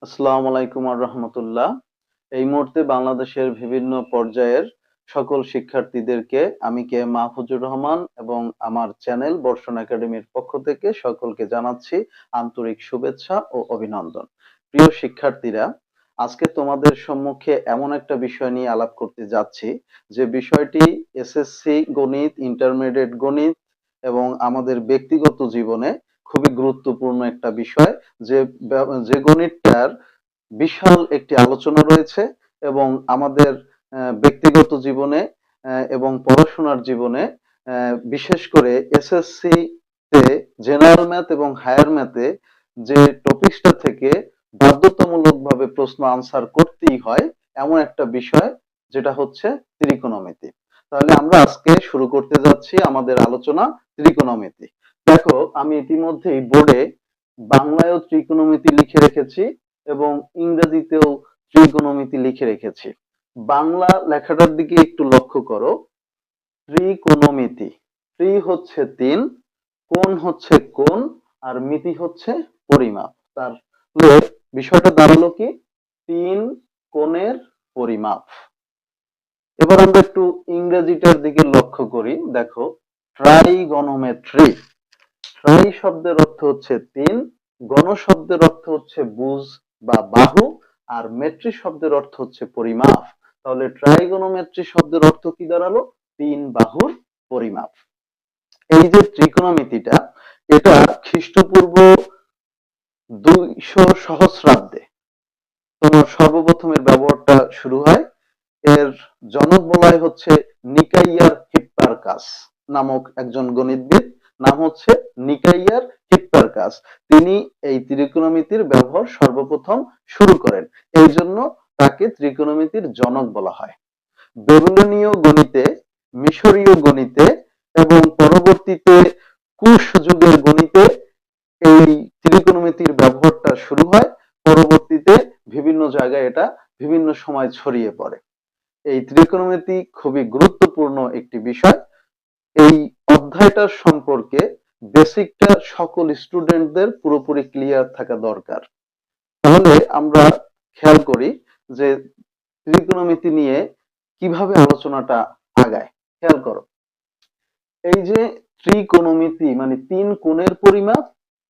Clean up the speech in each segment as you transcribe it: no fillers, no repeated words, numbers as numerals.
আসসালামু আলাইকুম আর রাহমাতুল্লাহ। এই মুহূর্তে বাংলাদেশের বিভিন্ন পর্যায়ের সকল শিক্ষার্থীদেরকে আমি মাহফুজুর রহমান এবং আমার চ্যানেল বর্ষণ একাডেমির পক্ষ থেকে সকলকে জানাচ্ছি আন্তরিক শুভেচ্ছা ও অভিনন্দন। প্রিয় শিক্ষার্থীরা, আজকে তোমাদের সম্মুখে এমন একটা বিষয় নিয়ে আলাপ করতে যাচ্ছি যে বিষয়টি এসএসসি গণিত, ইন্টারমিডিয়েট গণিত এবং আমাদের ব্যক্তিগত জীবনে খুবই গুরুত্বপূর্ণ একটা বিষয়। যে যে গণিতটার বিশাল একটি আলোচনা রয়েছে এবং আমাদের ব্যক্তিগত জীবনে এবং পড়াশোনার জীবনে বিশেষ করে এসএসসি তে জেনারেল ম্যাথ এবং হায়ার ম্যাথে যে টপিকসটা থেকে বাধ্যতামূলকভাবে প্রশ্ন আনসার করতেই হয় এমন একটা বিষয়, যেটা হচ্ছে ত্রিকোণমিতি। তাহলে আমরা আজকে শুরু করতে যাচ্ছি আমাদের আলোচনা ত্রিকোণমিতি। দেখো, আমি ইতিমধ্যেই বোর্ডে বাংলায়ও ত্রিকোণমিতি লিখে রেখেছি এবং ইংরেজিতেও ত্রিকোণমিতি লিখে রেখেছি। বাংলা লেখাটার দিকে একটু লক্ষ্য করো। ত্রিকোণমিতি, ত্রি হচ্ছে তিন, কোণ হচ্ছে কোণ, আর মিতি হচ্ছে পরিমাপ। তাহলে বিষয়টা দাঁড়ালো কি? তিন কোণের পরিমাপ। এবার আমরা একটু ইংরেজিটার দিকে লক্ষ্য করি। দেখো, ট্রাইগনোমেট্রি। ট্রাই শব্দের অর্থ হচ্ছে তিন, গণ শব্দের অর্থ হচ্ছে বুজ বা বাহু, আর মেট্রি শব্দের অর্থ হচ্ছে পরিমাপ। তাহলে ট্রাইগোনোমেট্রি শব্দের অর্থ কি দাঁড়ালো? তিন বাহুর পরিমাপ। এই যে ত্রিকোণমিতিটা, এটা খ্রিস্টপূর্ব 200 সহস্রাব্দে তোমার সর্বপ্রথম এর ব্যবহারটা শুরু হয়। এর জনক বলা হচ্ছে নিকাইয়ার হিপ্পারকাস নামক একজন গণিতবিদ। নাম হচ্ছে নিকাইয়ার হিপ্পারকাস। তিনি এই ত্রিকোণমিতির ব্যবহার সর্বপ্রথম শুরু করেন। এই জন্য তাকে ত্রিকোণমিতির জনক বলা হয়। বেবিলনীয় গণিতে, মিশরীয় গণিতে এবং পরবর্তীতে কুশ যুগের গণিতে এই ত্রিকোণমিতির ব্যবহারটা শুরু হয়। পরবর্তীতে বিভিন্ন জায়গায় এটা বিভিন্ন সময় ছড়িয়ে পড়ে। এই ত্রিকোণমিতি খুবই গুরুত্বপূর্ণ একটি বিষয়। এই অধ্যায়টার সম্পর্কে বেসিকটা সকল স্টুডেন্টদের পুরোপুরি ক্লিয়ার থাকা দরকার। তাহলে আমরা খেয়াল করি যে ত্রিকোণমিতি নিয়ে কিভাবে আলোচনাটা আগায়। খেয়াল করো, এই যে ত্রিকোণমিতি মানে তিন কোণের পরিমাপ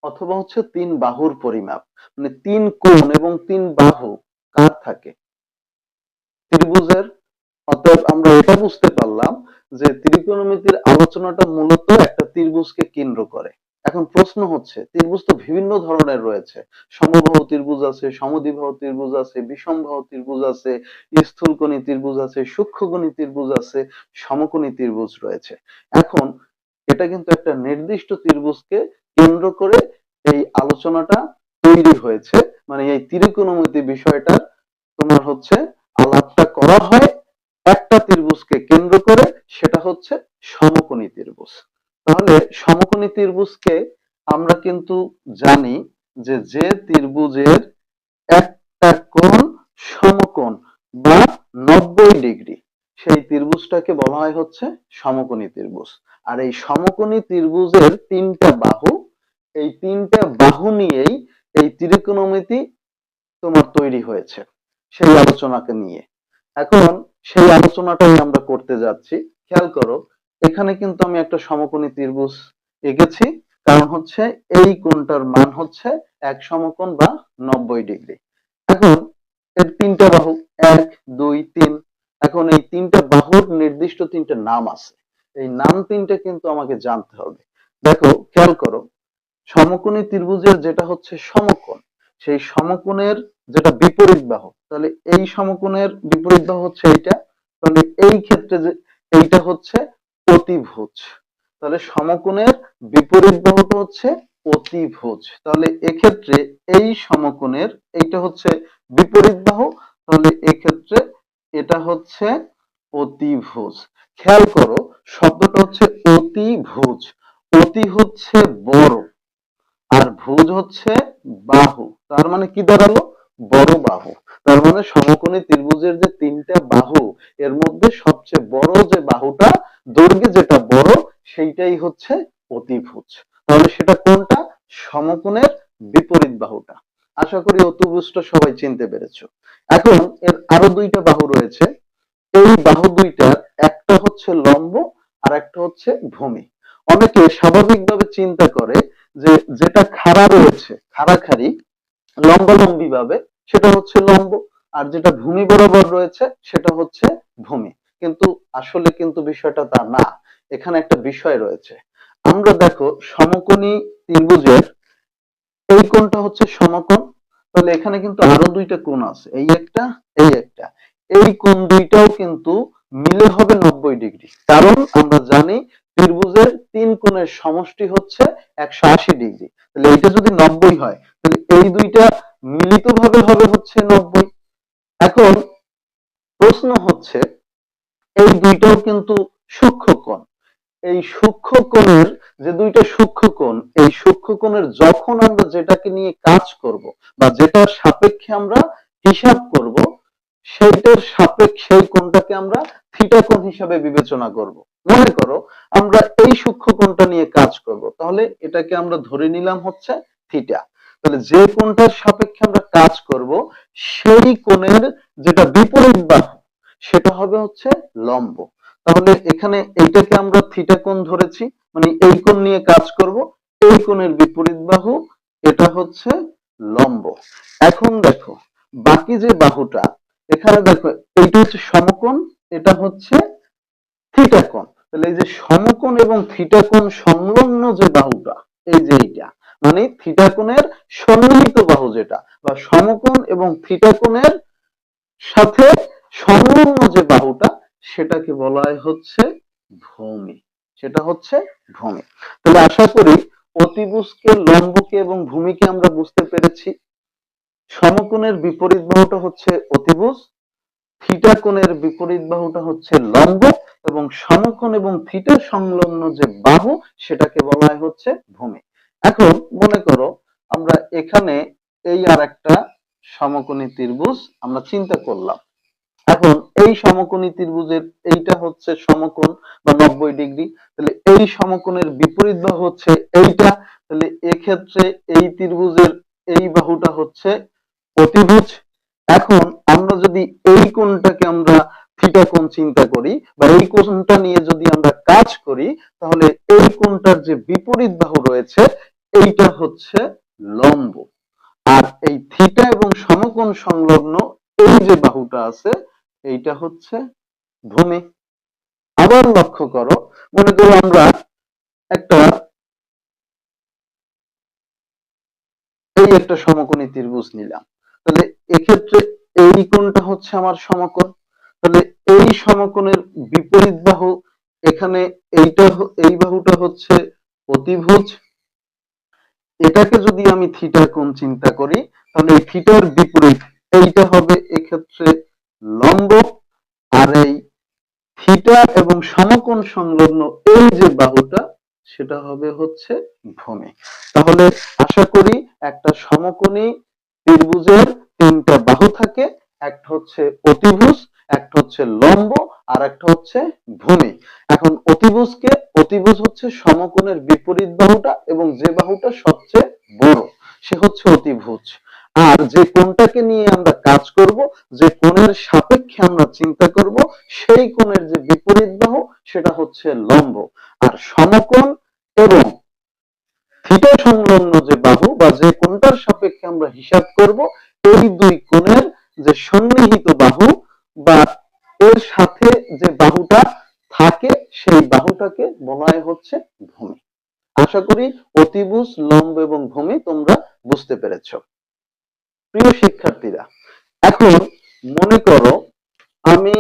অথবা হচ্ছে তিন বাহুর পরিমাপ। মানে তিন কোণ এবং তিন বাহু কার থাকে? ত্রিভুজের। অতএব আমরা এটা বুঝতে পারলাম যে ত্রিকোণমিতির আলোচনাটা মূলত একটা ত্রিভুজকে কেন্দ্র করে। এখন প্রশ্ন হচ্ছে, ত্রিভুজ তো বিভিন্ন ধরনের রয়েছে। সমবাহু ত্রিভুজ আছে, সমদ্বিবাহু ত্রিভুজ আছে, বিষমবাহু ত্রিভুজ আছে, স্থূলকোণী ত্রিভুজ আছে, সূক্ষ্মকোণী ত্রিভুজ আছে, সমকোণী ত্রিভুজ রয়েছে। এখন এটা কিন্তু একটা নির্দিষ্ট ত্রিভুজকে কেন্দ্র করে এই আলোচনাটা তৈরি হয়েছে। মানে এই ত্রিকোণমিতি বিষয়টা তোমার হচ্ছে আলাপটা করা হয় একটা ত্রিভুজকে কেন্দ্র করে, সেটা হচ্ছে সমকোণী ত্রিভুজ। তাহলে সমকোণী ত্রিভুজকে আমরা কিন্তু জানি যে যে ত্রিভুজের একটা কোণ সমকোণ বা 90 ডিগ্রি, সেই ত্রিভুজটাকে বলা হয় হচ্ছে সমকোণী ত্রিভুজ। আর এই সমকোণী ত্রিভুজের তিনটা বাহু, এই তিনটা বাহু নিয়েই এই ত্রিকোণমিতি তোমার তৈরি হয়েছে, সেই আলোচনাকে নিয়ে। এখন সেই আলোচনাটাই আমরা করতে যাচ্ছি। খেয়াল করো, এখানে কিন্তু আমি একটা সমকোণী ত্রিভুজ এঁকেছি। কারণ হচ্ছে এই কোণটার মান হচ্ছে এক সমকোণ বা 90 ডিগ্রি। এখন এর তিনটা বাহু, এক, দুই, তিন। এখন এই তিনটা বাহুর নির্দিষ্ট তিনটা নাম আছে। এই নাম তিনটা কিন্তু আমাকে জানতে হবে। দেখো, খেয়াল করো, সমকোণী ত্রিভুজের যেটা হচ্ছে সমকোণ, সেই সমকোণের যেটা বিপরীত বাহু, তাহলে এই সমকোণের বিপরীত বাহু হচ্ছে এইটা। তাহলে এই ক্ষেত্রে যে এইটা হচ্ছে অতিভুজ। তাহলে সমকোণের বিপরীত বাহুটা হচ্ছে অতিভুজ। তাহলে এক্ষেত্রে এই সমকোণের এইটা হচ্ছে বিপরীত বাহু। তাহলে এক্ষেত্রে এটা হচ্ছে অতিভুজ। খেয়াল করো, শব্দটা হচ্ছে অতিভুজ। অতি হচ্ছে বড়, আর ভুজ হচ্ছে বাহু। তার মানে কি দাঁড়ালো? বড় বাহু। তার মানে সমকোণী ত্রিভুজের যে তিনটা বাহু, এর মধ্যে সবচেয়ে বড় যে বাহুটা, দৈর্ঘ্যে যেটা বড়, সেইটাই হচ্ছে অতিভুজ। তাহলে সেটা কোনটা? সমকোণের বিপরীত বাহুটা। আশা করি অতিভুজটা সবাই চিনতে পেরেছো। এখন এর আরো দুইটা বাহু রয়েছে। এই বাহু দুইটার একটা হচ্ছে লম্ব আর একটা হচ্ছে ভূমি। অনেকে স্বাভাবিকভাবে চিন্তা করে যে যেটা খাড়া রয়েছে খাড়াখাড়ি লম্বালম্বি ভাবে সেটা হচ্ছে লম্ব, আর যেটা ভূমি বরাবর রয়েছে সেটা হচ্ছে ভূমি। কিন্তু আসলে কিন্তু বিষয়টা তা না। এখানে একটা বিষয় রয়েছে। আমরা দেখো সমকোণী ত্রিভুজের এই কোণটা হচ্ছে সমকোণ, তাহলে এখানে কিন্তু আরো দুইটা কোণ আছে, এই একটা এই একটা। এই কোণ দুইটাও কিন্তু মিলে হবে 90 ডিগ্রি, কারণ আমরা জানি ত্রিভুজের তিন কোণের সমষ্টি হচ্ছে 180 ডিগ্রি। তাহলে এইটা যদি 90 হয় তাহলে এই দুইটা মিলিতভাবে হবে হচ্ছে 90। এখন প্রশ্ন হচ্ছে এই দুইটাও কিন্তু সূক্ষ্মকোণ। এই সূক্ষ্মকোণের যে দুইটা সূক্ষ্মকোণ, এই সূক্ষ্মকোণের যখন আমরা যেটাকে নিয়ে কাজ করব বা যেটার সাপেক্ষে আমরা হিসাব করব, সেইটার সাপেক্ষে সেই কোণটাকে আমরা থিটা কোণ হিসাবে বিবেচনা করব। মনে করো আমরা এই সূক্ষ্মকোণটা নিয়ে কাজ করব, তাহলে এটাকে আমরা ধরে নিলাম হচ্ছে থিটা। তাহলে যে কোণটার সাপেক্ষে আমরা কাজ করব সেই কোণের যেটা বিপরীত বাহু সেটা হবে হচ্ছে লম্ব। তাহলে এখানে এইটাকে আমরা থিটা কোণ ধরেছি, মানে এই কোণ নিয়ে কাজ করব, এই কোণের বিপরীত বাহু এটা হচ্ছে লম্ব। এখন দেখো বাকি যে বাহুটা, এখানে দেখো এইটা হচ্ছে সমকোণ, এটা হচ্ছে থিটা কোণ। তাহলে এই যে সমকোণ এবং থিটা কোণ সংলগ্ন যে বাহুটা, এই যে এইটা মানে থিটা কোণের সন্নিহিত বাহু যেটা, বা সমকোণ এবং থিটা কোণের সাথে সংলগ্ন যে বাহুটা সেটাকে বলা হয় হচ্ছে ভূমি। সেটা হচ্ছে ভূমি। তাহলে আশা করি অতিভুজকে, লম্বকে এবং ভূমিকে আমরা বুঝতে পেরেছি। সমকোণের বিপরীত বাহুটা হচ্ছে অতিভুজ, থিটা কোণের বিপরীত বাহুটা হচ্ছে লম্ব, এবং সমকোণ এবং থিটা সংলগ্ন যে বাহু সেটাকে বলা হয় হচ্ছে ভূমি। এখন মনে করো আমরা এখানে এই আর একটা সমকোণী ত্রিভুজ আমরা চিন্তা করলাম। এখন এই সমকোণী ত্রিভুজের এইটা হচ্ছে সমকোণ বা 90 ডিগ্রি। তাহলে এই সমকোণের বিপরীত বাহু হচ্ছে এইটা। তাহলে এক্ষেত্রে এই ত্রিভুজের এই বাহুটা হচ্ছে অতিভুজ। এখন আমরা যদি এই কোণটাকে আমরা থিটা কোণ চিন্তা করি বা এই কোণটা নিয়ে যদি আমরা কাজ করি, তাহলে এই কোণটার যে বিপরীত বাহু রয়েছে এইটা হচ্ছে লম্ব। আর এই থিটা এবং সমকোণ সংলগ্ন এই যে বাহুটা আছে এইটা হচ্ছে ভূমি। আবার লক্ষ্য করো, মনে করো আমরা একটা এই একটা সমকোণী ত্রিভুজ নিলাম। তাহলে এক্ষেত্রে এই কোণটা হচ্ছে আমার সমকোণ। তাহলে এই সমকোণের বিপরীত বাহু এখানে এইটা, এই বাহুটা হচ্ছে অতিভুজ। এটাকে যদি আমি থিটা কোণ চিন্তা করি, তাহলে এই থিটার বিপরীত এইটা হবে এক্ষেত্রে লম্ব। আর এই থিটা এবং সমকোণ সংলগ্ন এই যে বাহুটা সেটা হবে হচ্ছে ভূমি। তাহলে আশা করি একটা সমকোণী ত্রিভুজের তিনটা বাহু থাকে, একটা হচ্ছে অতিভুজ, একটা হচ্ছে লম্ব, আর একটা হচ্ছে ভূমি। এখন অতিভুজকে, অতিভুজ হচ্ছে সমকোণের বিপরীত বাহুটা এবং যে বাহুটা সবচেয়ে বড় সে হচ্ছে অতিভুজ। আর যে কোণটাকে নিয়ে আমরা কাজ করব, যে কোণের সাপেক্ষে আমরা চিন্তা করব, সেই কোণের যে বিপরীত বাহু সেটা হচ্ছে লম্ব। আর সমকোণ এবং থিটা সংলগ্ন যে বাহু বা যে কোণটার সাপেক্ষে আমরা হিসাব করব, এই দুই কোণের যে সন্নিহিত বাহু বা এর সাথে যে বাহুটা থাকে সেই বাহুটাকে বলা হয় হচ্ছে ভূমি। আশা করি অতিভুজ, লম্ব এবং ভূমি তোমরা বুঝতে পেরেছো। প্রিয় শিক্ষার্থীরা, এখন মনে করো আমি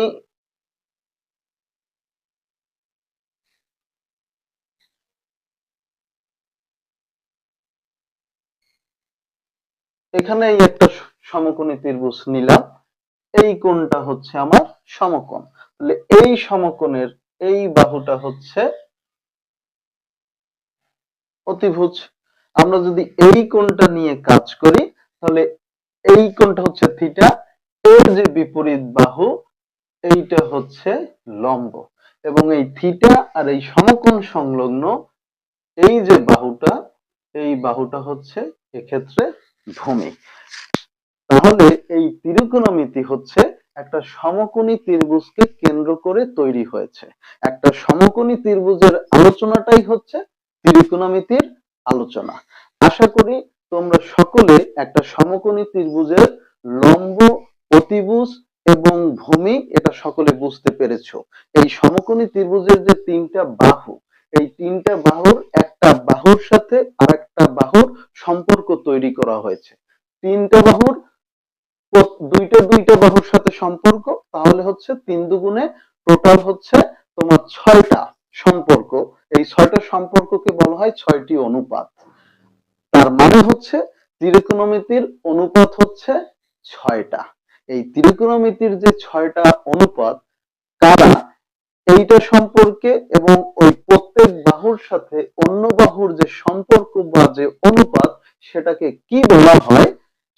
এখানে এই একটা সমকোণী ত্রিভুজ নিলাম, এই কোণটা হচ্ছে আমার সমকোণ। তাহলে এই সমকোণের এই বাহুটা হচ্ছে অতিভুজ। আমরা যদি এই কোণটা নিয়ে কাজ করি, তাহলে এই কোণটা হচ্ছে থিটা, এর যে বিপরীত বাহু এইটা হচ্ছে লম্ব, এবং এই থিটা আর এই সমকোণ সংলগ্ন এই যে বাহুটা, এই বাহুটা হচ্ছে এক্ষেত্রে ভূমি। তাহলে এই ত্রিকোণমিতি হচ্ছে একটা সমকোণী ত্রিভুজকে কেন্দ্র করে তৈরি হয়েছে। একটা সমকোণী ত্রিভুজের আলোচনাটাই হচ্ছে ত্রিকোণমিতির আলোচনা। আশা করি তোমরা সকলে একটা সমকোণী ত্রিভুজের লম্ব, অতিভুজ এবং ভূমি এটা সকলে বুঝতে পেরেছো। এই সমকোণী ত্রিভুজের যে তিনটা বাহু, এই তিনটা বাহুর একটা বাহুর সাথে আরেকটা বাহুর সম্পর্ক তৈরি করা হয়েছে। তিনটা বাহুর দুইটা দুইটা বাহুর সাথে সম্পর্ক, তাহলে হচ্ছে 3 দুগুণে টোটাল হচ্ছে তোমার 6টা সম্পর্ক। এই 6টা সম্পর্ককে বলা হয় 6টি অনুপাত। তার মানে হচ্ছে ত্রিকোণমিতির অনুপাত হচ্ছে 6টা। এই ত্রিকোণমিতির যে 6টা অনুপাত কারা, এইটা সম্পর্কে এবং ওই প্রত্যেক বাহুর সাথে অন্য বাহুর যে সম্পর্ক বা যে অনুপাত সেটাকে কি বলা হয়,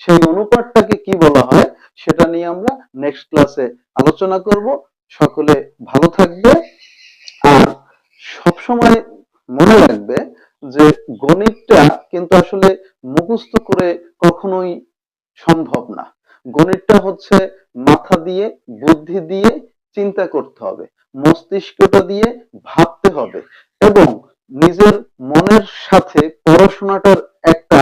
সেই অনুপাতটাকে কি বলা হয় সেটা নিয়ে আমরা নেক্সট ক্লাসে আলোচনা করব। সকলে ভালো থাকবে। আর সবসময় মনে রাখবে যে গণিতটা কিন্তু আসলে মুখস্থ করে কখনোই সম্ভব না। গণিতটা হচ্ছে মাথা দিয়ে, বুদ্ধি দিয়ে চিন্তা করতে হবে, মস্তিষ্কটা দিয়ে ভাবতে হবে এবং নিজের মনের সাথে পড়াশোনাটার একটা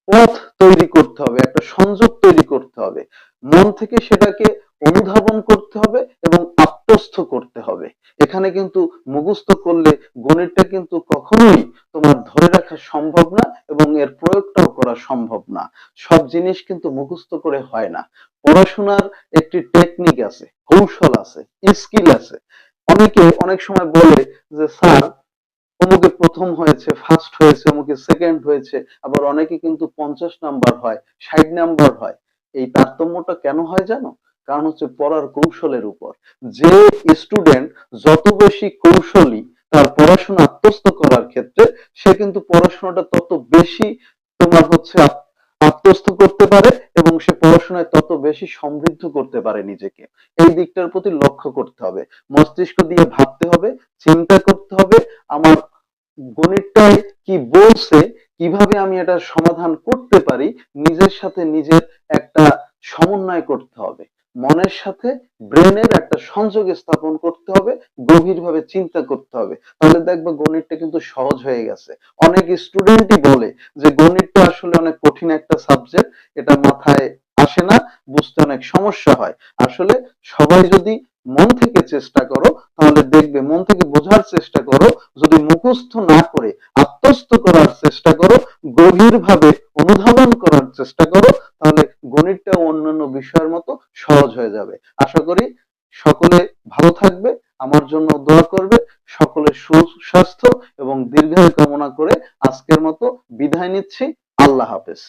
পথ তৈরি করতে হবে, একটা সংযোগ তৈরি করতে হবে। মন থেকে সেটাকে অনুধাবন করতে হবে এবং আত্মস্থ করতে হবে। এখানে কিন্তু মুখস্থ করলে গণিতটা কিন্তু কখনোই তোমার ধরে রাখা সম্ভব না এবং এর প্রয়োগটাও করা সম্ভব না। সব জিনিস কিন্তু মুখস্থ করে হয় না। পড়াশোনার একটি টেকনিক আছে, কৌশল আছে, স্কিল আছে। অনেকে অনেক সময় বলে যে স্যার অমুকে প্রথম হয়েছে, ফার্স্ট হয়েছে, অমুকে সেকেন্ড হয়েছে, আবার অনেকে কিন্তু 50 নাম্বার হয়, 60 নাম্বার হয়। এই তারতম্যটা কেন হয় জানো? কারণ হচ্ছে পড়ার কৌশলের উপর। যে স্টুডেন্ট যত বেশি কৌশলী তার পড়াশোনা আত্মস্থ করার ক্ষেত্রে, সে কিন্তু পড়াশোনাটা তত বেশি তোমার হচ্ছে আত্মস্থ করতে পারে এবং সে পড়াশোনায় তত বেশি সমৃদ্ধ করতে পারে নিজেকে। এই দিকটার প্রতি লক্ষ্য করতে হবে, মস্তিষ্ক দিয়ে ভাবতে হবে, চিন্তা করতে হবে। আমার গণিতটায় কি বলছে, কিভাবে আমি এটা সমাধান করতে পারি, নিজের সাথে নিজের একটা সমন্বয় করতে হবে। মনের সাথে ব্রেনের একটা সংযোগ স্থাপন করতে হবে, গভীরভাবে চিন্তা করতে হবে। তাহলে দেখবে গণিতটা কিন্তু সহজ হয়ে গেছে। অনেক স্টুডেন্টই বলে যে গণিতটা আসলে অনেক কঠিন একটা সাবজেক্ট, এটা মাথায় আসে না, বুঝতে অনেক সমস্যা হয়। আসলে সবাই যদি মন থেকে চেষ্টা করো তাহলে দেখবে, মন থেকে বোঝার চেষ্টা করো, যদি মুখস্থ না করে আত্মস্থ করার চেষ্টা করো, গভীরভাবে অনুধাবন করার চেষ্টা করো, তাহলে গণিতটা অন্যান্য বিষয়ের মতো সহজ হয়ে যাবে। আশা করি সকলে ভালো থাকবে, আমার জন্য দোয়া করবে। সকলের সুস্বাস্থ্য এবং দীর্ঘায়ু কামনা করে আজকের মতো বিদায় নিচ্ছি। আল্লাহ হাফেজ।